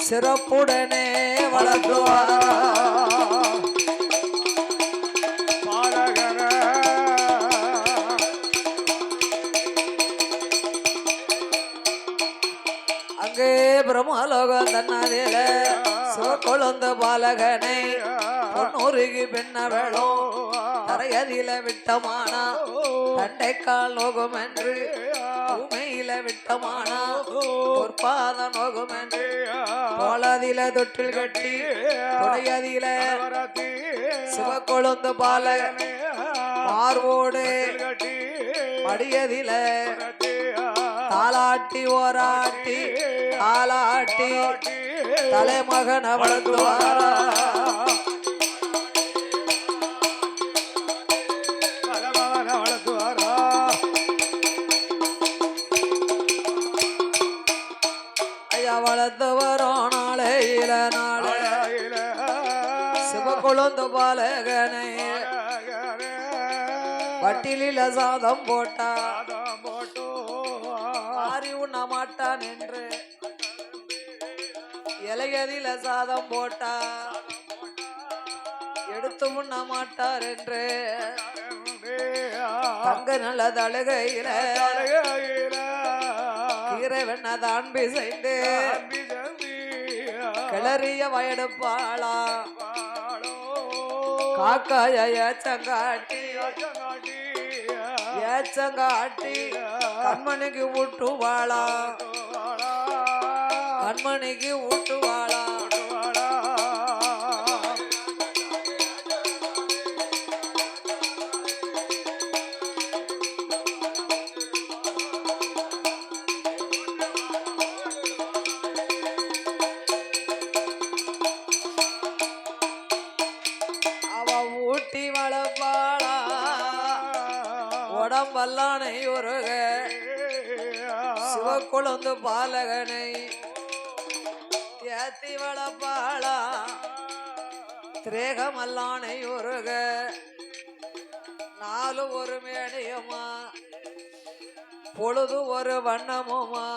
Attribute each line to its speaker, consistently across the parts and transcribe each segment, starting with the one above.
Speaker 1: சிறப்புடனே வளர்த்துவாரா அங்கே பிரம்மலோகம் தன்னாதில சிவக்கொழுந்த பாலகனை பொன்னூருகி பின்னவளும் தரையதில விட்டமானா தண்டைக்கால் நோகும் என்று பூமையில விட்டமானா பொற்பாத நோகும் என்று போலதில தொட்டில் கட்டி துணையதில சிவக்கொழுந்த பாலகனை மார்வோடு மடியதில தாலாட்டி ஓராட்டி தாலாட்டி தலைமகன வளர்த்துவாரா ஐயா வளர்த்தவரோ நாளையில நாளையில சிவக்கொழுந்து பாலகனை வட்டிலில சாதம் போட்டா மாறி உண்ண மாட்டான் என்று இலையதில சாதம் போட்டா எடுத்து உண்ண மாட்டார் என்று தங்க நல்ல தழுகையில கீரை வெண்ணதான் பிசைந்து கிளறிய வயடுப்பாளா காக்காய ஏச்சங்காட்டி ஏச்சங்காட்டி கண்மணிக்கு ஊட்டுவாளா கண்மணிக்கு ஊட்டுவாளா அவ ஊட்டி வளர்ப்பாளா உடம்பல்லானை ஒருக சிவக்கொழுந்து பாலகனை ஏத்தி வளர்ப்பாளா திரேகமல்லானை ஒருக நாலு ஒரு மேடையமா பொழுது ஒரு வண்ணமுமா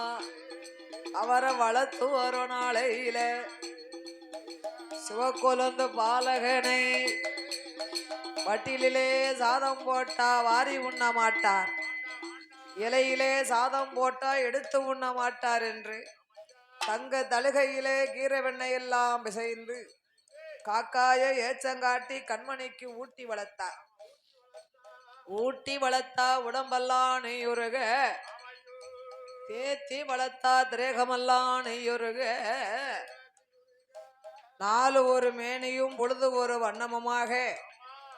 Speaker 1: அவரை வளர்த்து ஒரு நாளையில சிவக்கொழுந்து பாலகனை வட்டிலே சாதம் போட்டா வாரி உண்ண மாட்டார் இலையிலே சாதம் போட்டா எடுத்து உண்ண மாட்டார் என்று தங்க தழுகையிலே கீரை வெண்ணெய் எல்லாம் பிசைந்து காக்காய ஏச்சங்காட்டி கண்மணிக்கு ஊட்டி வளர்த்தார் ஊட்டி வளர்த்தா உடம்பெல்லாம் நெய்யுருக தேத்தி வளர்த்தா திரேகமெல்லாம் நெய்யுருக நாலு ஒரு மேனியும் பொழுது ஒரு வண்ணமுமாக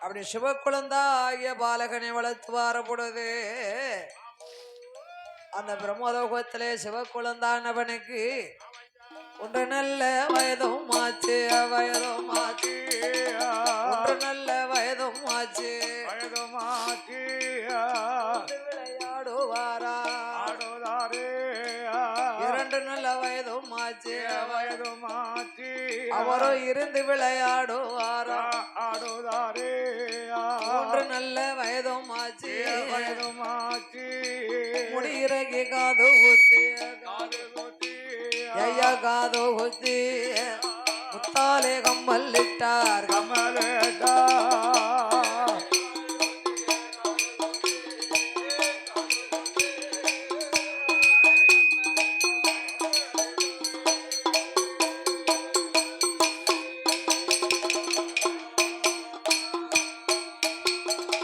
Speaker 1: அப்படி சிவக்குழந்தா ஆகிய பாலகனை வளர்த்து வாரப்படுது அந்த பிரம்மோதோகத்திலே சிவக்குழந்தானவனுக்கு ஒன்று நல்ல வயதும் ஆச்சு வயதும் ஆச்சு ஒன்று நல்ல வயதும் ஆச்சு வயதும் ஆச்சு விளையாடுவாரா ஆடுவாரே இரண்டு நல்ல வயதும் ஆச்சு வயதும் ஆச்சு அவரும் இருந்து விளையாடுவாரா ஆடுவாரே ஒன்று நல்ல வயதும் ஆச்சு வயதும் ஆச்சு முடியிறங்கி காது ஊத்தி காது ஊத்தி ஐயா காது ஊத்தி முத்தாலே கம்மல்லிட்டார் கம்மலிட்டார்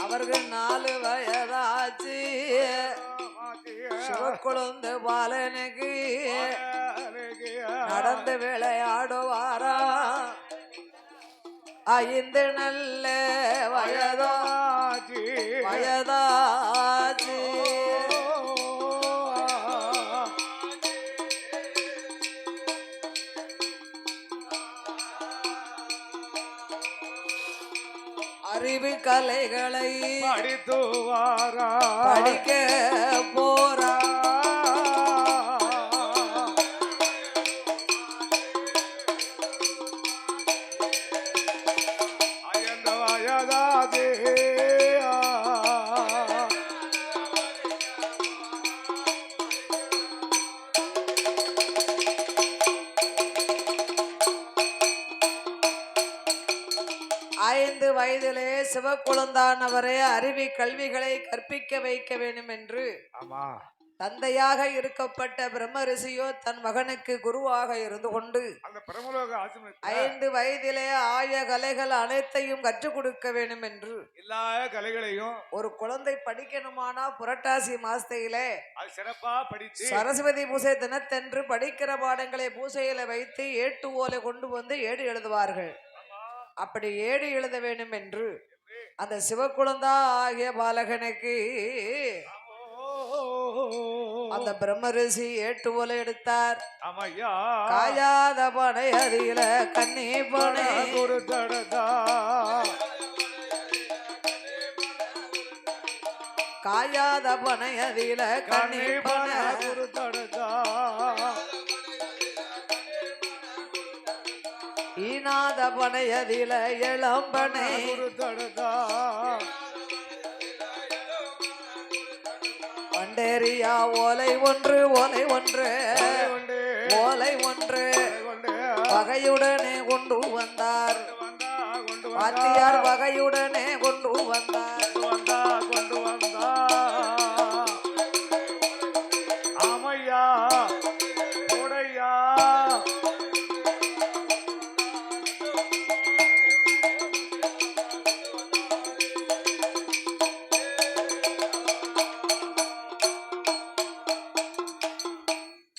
Speaker 1: அவர்கள் 4 வயதாச்சு சிவக்கொழுந்து பாலனுக்கு நடந்து விளையாடுவாரா 5 நல்ல வயதாச்சு வயதாச்சு அறிவு கலைகளை படித்துவாரா படிக்க போறா 5 வயதிலே சிவக்குழந்தானவரை அறிவி கல்விகளை கற்பிக்க வைக்க வேண்டும் என்று
Speaker 2: ஆமா
Speaker 1: தந்தையாக இருக்கப்பட்ட பிரம்ம ரிஷியோ தன் மகனுக்கு குருவாக இருந்து கொண்டு
Speaker 2: அந்த பிரமலோக ஆசிரமத்தில்
Speaker 1: 5 வயதிலே ஆய கலைகள் அனைத்தையும் கற்றுக் கொடுக்க வேண்டும் என்று
Speaker 2: எல்லா கலைகளையும்
Speaker 1: ஒரு குழந்தை படிக்கணுமானா புரட்டாசி மாசத்திலே
Speaker 2: அது சிறப்பா படித்து
Speaker 1: சரஸ்வதி பூசை தினத்தன்று படிக்கிற பாடங்களை பூசையில வைத்து ஏட்டு ஓலை கொண்டு வந்து ஏடு எழுதுவார்கள். அப்படி ஏடு எழுத வேண்டும் என்று அந்த சிவக்குழந்தா ஆகிய பாலகனுக்கு அந்த பிரம்ம ரிஷி ஏட்டு ஓலை எடுத்தார். காயாத பனை அதில கண்ணி பனை காயாத பனை அதில கண்ணி பனை ஈனாத பனையதில இளம்பனை பண்டேரியா ஓலை ஒன்று ஓலை ஒன்று ஓலை ஒன்று வகையுடனே கொண்டு வந்தார். வாத்தியார் வகையுடனே கொண்டு வந்தார்.
Speaker 2: கொண்டு வந்தார் ஆமையா உடையா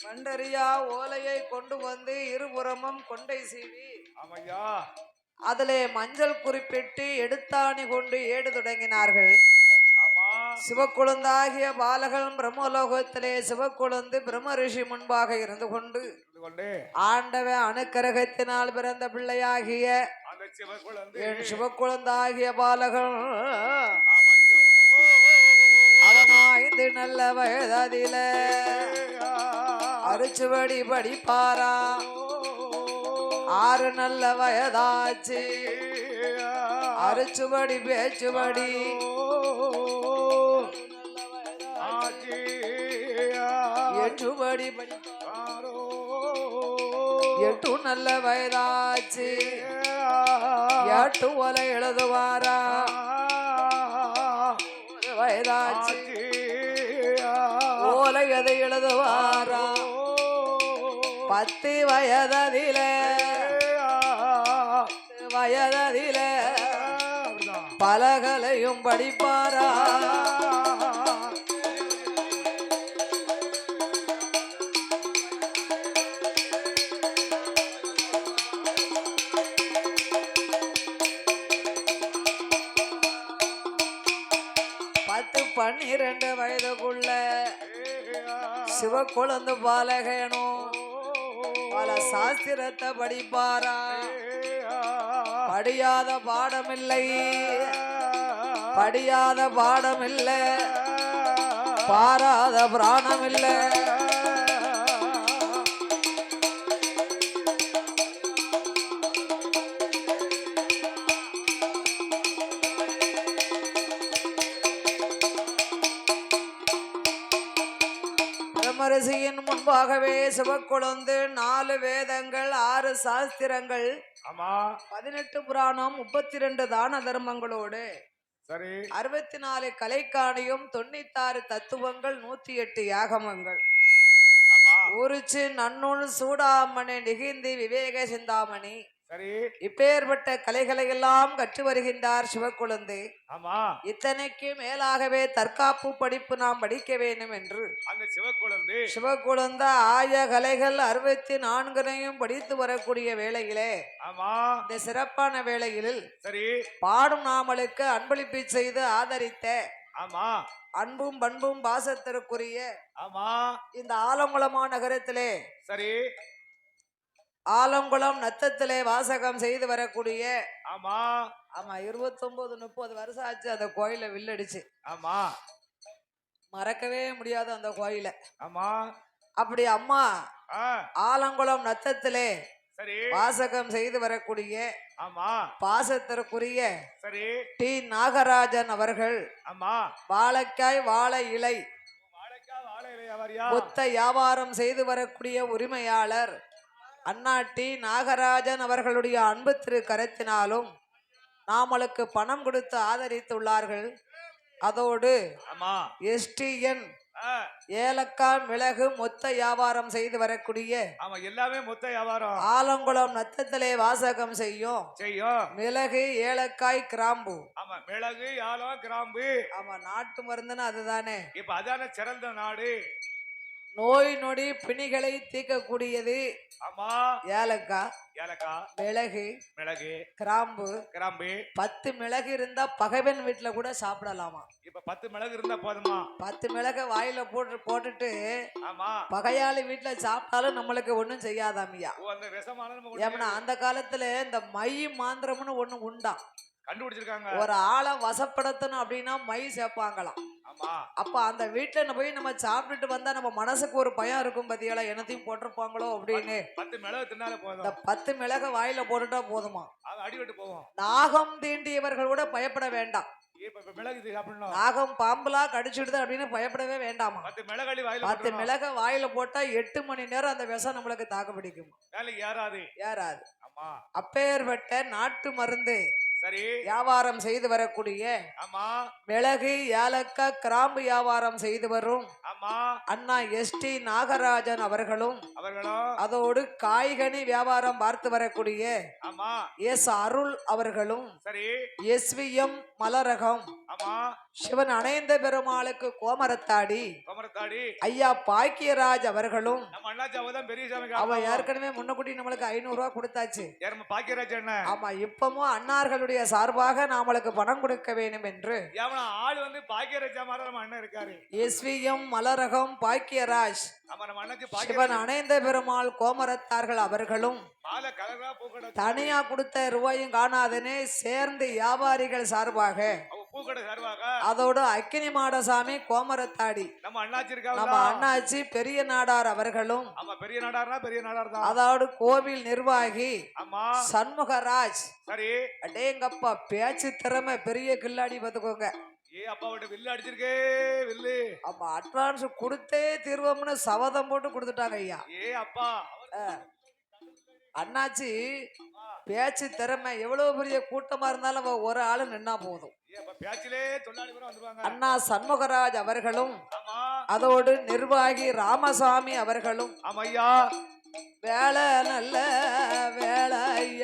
Speaker 1: பண்டரியா ஓலையை கொண்டு வந்து இருபுறமும் கொண்டை சீவி
Speaker 2: ஆமையா
Speaker 1: அதிலே மஞ்சள் குறிப்பிட்டு எடுத்தாணி கொண்டு ஏடு தொடங்கினார்கள். சிவக்குழந்தாகிய பாலகன் பிரம்மலோகத்திலே சிவக்குழந்து பிரம்ம ரிஷி முன்பாக இருந்து கொண்டு ஆண்டவன் அணுக்கரகத்தினால் பிறந்த பிள்ளையாகிய என் சிவக்குழந்தாகிய பாலகன் அவனாய்ந்து நல்ல வயதில அரிச்சுவடி படிப்பாரா 6 நல்ல வயதாச்சு அரிச்சுவடி பேச்சுவடி 8 படி படிப்பாரோ 8 நல்ல வயதாச்சு 8 ஓலை எழுதுவாரா வயதாச்சு ஓலை எதை எழுதுவாரா 10 வயதிலே பலகலையும் படிப்பாரா பத்து 12 வயதுக்குள்ள சிவக்குழந்து பாலகனும் பல சாஸ்திரத்தை படிப்பாரா படியாத பாடமில்லை படியாத பாடமில்லை பாராத பிராணமில்லை பிரம்மரிஷியின் முன்பாகவே சிவக்குழந்து 4 வேதங்கள் 6 சாஸ்திரங்கள் 18 புராணம் 32 தான தர்மங்களோடு 64 கலைக்காணியும் 96 தத்துவங்கள் 108 யாகமங்கள் ஊரிச்சு நன்னூல் சூடாமணி நிகிந்தி விவேக சிந்தாமணி இப்பேற்பட்ட கலைகளை எல்லாம் கற்று வருகின்றார் சிவக்குழந்தை. இத்தனைக்கு மேலாகவே தற்காப்பு படிப்பு நாம் படிக்க வேண்டும் என்று
Speaker 2: அந்த
Speaker 1: சிவக்குழந்தை ஆய கலைகள் 64 படித்து வரக்கூடிய வேளையிலே இந்த சிறப்பான வேளையில் பாடும் நாமளுக்கு அன்பளிப்பு செய்து ஆதரித்த அன்பும் பண்பும் பாசத்திற்குரிய இந்த ஆலங்குளமா நகரத்திலே ஆலங்குளம் நத்தத்திலே வாசகம் செய்து வரக்கூடிய 29-30 வருஷம் ஆச்சு அந்த கோயில வில்லடிச்சு. மறக்கவே முடியாது அந்த கோயில. அப்படி அம்மா ஆலங்குளம் நத்தத்திலே வாசகம் செய்து வரக்கூடிய பாசத்திற்குரிய டி நாகராஜன் அவர்கள் வாழைக்காய் வாழை இலை மொத்த வியாபாரம் செய்து வரக்கூடிய உரிமையாளர் அண்ணா டி நாகராஜன் அவர்களுடைய அன்பு திரு கரத்தினாலும் நாமளுக்கு பணம் கொடுத்து ஆதரித்துள்ளார்கள். அதோடு
Speaker 2: ஆமா
Speaker 1: எஸ்டிஎன்
Speaker 2: ஆ,
Speaker 1: ஏலக்காய் மிளகு மொத்த வியாபாரம் செய்து வரக்கூடிய
Speaker 2: ஆமா எல்லாமே மொத்த வியாபாரம்
Speaker 1: ஆலங்குளம் நத்தத்திலே வாசகம் செய்யும்
Speaker 2: செய்யும்.
Speaker 1: மிளகு ஏலக்காய் கிராம்பு.
Speaker 2: ஆமா மிளகு யாழம் கிராம்பு.
Speaker 1: ஆமா, நாட்டு மருந்துன்னு அதுதானே.
Speaker 2: இப்ப அதான சிறந்த நாடு.
Speaker 1: நோய் நொடி பிணிகளை தீர்க்கக்கூடியது
Speaker 2: ஆமா
Speaker 1: ஏலக்காய்
Speaker 2: ஏலக்காய்
Speaker 1: மிளகு
Speaker 2: மிளகு
Speaker 1: கிராம்பு.
Speaker 2: கிராம்பு.
Speaker 1: 10 மிளகு இருந்தா பகைவன் வீட்டுல கூட சாப்பிடலாமா.
Speaker 2: இப்ப 10 மிளகு இருந்தா போதுமா?
Speaker 1: 10 மிளக வாயில போட்டுட்டு
Speaker 2: ஆமா
Speaker 1: பகையாளி வீட்டுல சாப்பிட்டாலும் நம்மளுக்கு ஒண்ணும் செய்யாதாமியா.
Speaker 2: ஓ அந்த விஷமான நம்ம கொண்டு
Speaker 1: ஏமனா அந்த காலத்துல இந்த மை மாந்திரம்னு ஒண்ணு உண்டாம்.
Speaker 2: கண்டுபிடிச்சிருக்காங்க.
Speaker 1: ஒரு ஆளை வசப்படுத்தணும் அப்படின்னா மை சேர்ப்பாங்களாம்.
Speaker 2: ஆமா
Speaker 1: அப்ப அந்த வீட்டுல போய் நம்ம சாப்பிட்டுட்டு வந்தா நம்ம மனசுக்கு ஒரு பயம் இருக்கும். பத்தியால என்னத்தையும் போட்டிருப்பாங்களோ அப்படின்னு.
Speaker 2: 10 மிளகு தின்னாலே
Speaker 1: இந்த
Speaker 2: போதும்.
Speaker 1: 10 மிளக வாயில போட்டுட்டா போதுமா.
Speaker 2: அது அடிபட்டு போகும்.
Speaker 1: நாகம் தீண்டியவர்கள் கூட பயப்பட வேண்டாம்.
Speaker 2: இப்ப மிளகு சாப்பிடணும்.
Speaker 1: நாகம் பாம்புலா கடிச்சுடுது அப்படின்னு பயப்படவே வேண்டாமா.
Speaker 2: 10 மிளகு அள்ளி வாயில
Speaker 1: 10 மிளக வாயில போட்டா 8 மணி நேரம் அந்த விஷம் நம்மளுக்கு தாக்கு பிடிக்கும்.
Speaker 2: வேலைக்கு ஏறாது.
Speaker 1: யாராது
Speaker 2: ஆமா
Speaker 1: அப்பேற்பட்ட நாட்டு மருந்து
Speaker 2: சரி.
Speaker 1: வியாபாரம் செய்து வரக்கூடிய
Speaker 2: ஆமா
Speaker 1: மிளகு ஏலக்காய் கிராம்பு வியாபாரம் செய்து வரும்
Speaker 2: ஆமா
Speaker 1: அண்ணா எஸ்டி நாகராஜன் அவர்களும்
Speaker 2: அவர்களும்
Speaker 1: அதோடு காய்கனி வியாபாரம் பார்த்து வரக்கூடிய
Speaker 2: ஆமா
Speaker 1: எஸ் அருள் அவர்களும்
Speaker 2: சரி.
Speaker 1: எஸ்விஎம் மலரகம்
Speaker 2: ஆமா
Speaker 1: சிவன் அணைந்த பெருமாளுக்கு கோமரத்தாடி
Speaker 2: கொமரத்தாடி
Speaker 1: ஐயா பாக்கியராஜ் அவர்களும்.
Speaker 2: நம்ம அண்ணாச்சி அவதான் பெரிய சாமி.
Speaker 1: அவ ஏற்கனவே முன்னக்கூட்டி நம்மளுக்கு 500 ரூபாய் கொடுத்தாச்சு.
Speaker 2: யாரும் பாக்கியராஜ் என்ன?
Speaker 1: ஆமா, இப்பமும் அன்னார்களுடைய சார்பாக நாமளுக்கு பணம் கொடுக்க வேண்டும் என்று
Speaker 2: எவனா ஆள் வந்து பாக்கியராஜா மாதிரி நம்ம அண்ணன் இருக்காரு.
Speaker 1: எஸ்விஎம் மலரகம் பாக்கியராஜ்
Speaker 2: ஆமா நம்ம அண்ணாச்சி
Speaker 1: சிவன்
Speaker 2: பாக்கியராஜ்
Speaker 1: அணைந்த பெருமாள் கோமரத்தார்கள் அவர்களும்
Speaker 2: மாலை கலரா பூக்கடை
Speaker 1: தனியா கொடுத்த ரூபாயும் காணாதனே சேர்ந்து வியாபாரிகள் சார்பாக
Speaker 2: பூக்கடை சார்பாக
Speaker 1: அதோடு அக்கினி மாடசாமி கோமரத்தாடி
Speaker 2: நம்ம அண்ணாச்சி
Speaker 1: நம்ம
Speaker 2: இருக்காங்க.
Speaker 1: அண்ணாச்சி பெரிய நாடார் அவர்களும்
Speaker 2: ஆமா பெரிய நாடார்னா பெரிய நாடார் தான்.
Speaker 1: அதோடு கோவில் நிர்வாகி
Speaker 2: ஆமா
Speaker 1: சண்முகராஜ்.
Speaker 2: சரி.
Speaker 1: அடேங்கப்பா பேச்சு திறமை பெரிய கில்லாடி பார்த்துக்கோங்க.
Speaker 2: ஏ அப்பா விட்டு வில்லு அடிச்சிருக்கே வில்லு.
Speaker 1: ஆமா, அட்வான்ஸ் கொடுத்தே தீர்வோம்னு சபதம் போட்டு கொடுத்துட்டாங்க ஐயா.
Speaker 2: ஏ அப்பா
Speaker 1: அண்ணாச்சி பேச்சு திறமை எவ்வளவு பெரிய கூட்டமா இருந்தாலும் அவ ஒரு ஆளு நின்னா போதும்.
Speaker 2: ஏ அப்பா பேச்சிலே தொழிலாளி கூட வந்துருவாங்க.
Speaker 1: அண்ணா சண்முகராஜ் அவர்களும்
Speaker 2: ஆமா
Speaker 1: அதோடு நிர்வாகி ராமசாமி அவர்களும்
Speaker 2: ஆமா ஐயா
Speaker 1: வேலை நல்ல வேலை ஐயா.